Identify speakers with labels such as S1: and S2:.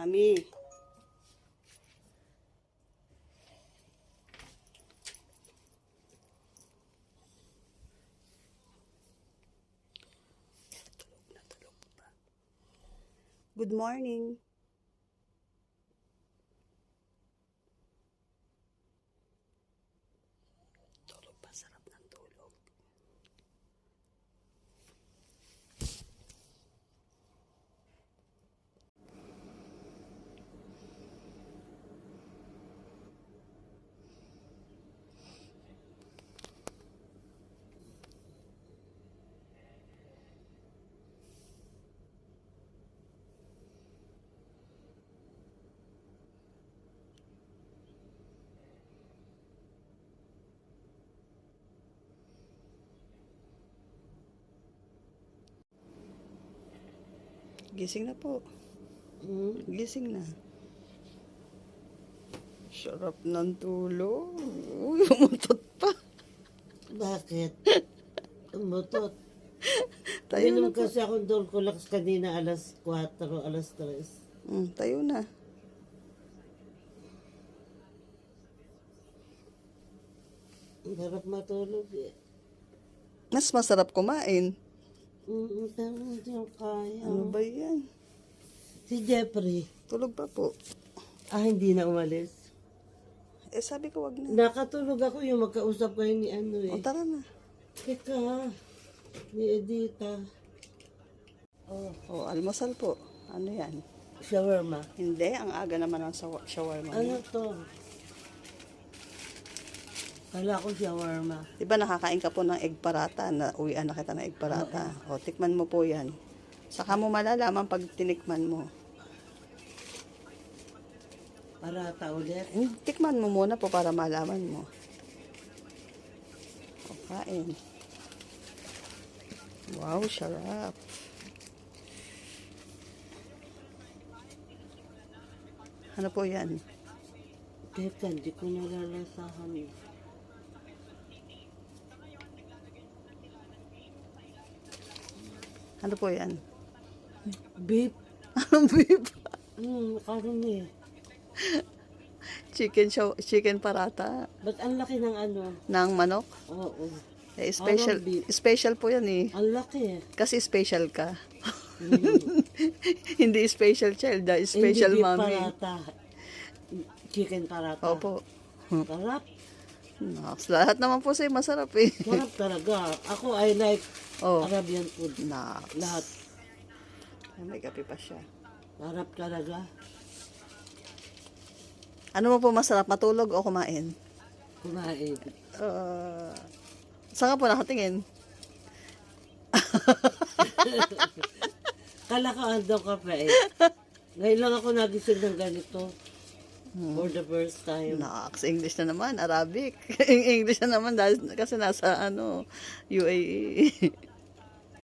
S1: Mami. Tulog pa. Good morning. Tulog pa, sarap ng tulog. Gising na po. Gising na. Sarap ng tulog. Uy, umutot pa.
S2: Bakit? Umutot.
S1: Tayo na
S2: Uminom
S1: po.
S2: kasi akong Dolcolax kanina alas 4, alas 3.
S1: Tayo na.
S2: Ang harap matulog eh.
S1: Mas masarap kumain.
S2: Pero hindi ko kaya.
S1: Ano ba yan?
S2: Si Jeffrey.
S1: Tulog pa po.
S2: Hindi na umalis.
S1: Sabi ko wag na.
S2: Nakatulog ako yung magkausap kayo ni ano
S1: O,
S2: eh.
S1: tara na.
S2: Teka, ni Edita.
S1: O, almusal po. Ano yan?
S2: Shawarma.
S1: Hindi, ang aga naman ang shawarma
S2: Ano
S1: mo.
S2: to? Kala ko shawarma.
S1: Diba nakakain ka po ng egg parata? Na uwian na kita ng egg parata. O, tikman mo po yan. Saka mo malalaman pag tinikman mo.
S2: Parata ulit.
S1: Tikman mo muna po para malaman mo. O, kain. Wow, sarap. Ano po yan?
S2: Teka, hindi ko nalalasahan eh.
S1: Ano po yan?
S2: Beef.
S1: Anong beef?
S2: Karon eh.
S1: Chicken parata
S2: Ba't ang laki ng ano?
S1: ng manok.
S2: Oo.
S1: Special,
S2: Parang beef.
S1: special po yan eh.
S2: Ang laki eh.
S1: Kasi special ka.
S2: Mm.
S1: Hindi special child, special
S2: Hindi beef
S1: mommy.
S2: parata. Chicken parata.
S1: Opo.
S2: Sarap.
S1: Naks, lahat naman po sa'yo masarap eh.
S2: Sarap talaga. Ako, I like
S1: Oh,
S2: Arabian food.
S1: naks.
S2: Lahat.
S1: Ay, may kape pa siya.
S2: Sarap talaga.
S1: Ano mo po masarap, matulog o kumain?
S2: Kumain.
S1: Saan ka po nakatingin?
S2: Kala ko ando ka pa eh. Ngayon lang ako nagising ng ganito. For the first time.
S1: Naks, English na naman, Arabic. English na naman dahil kasi nasa UAE.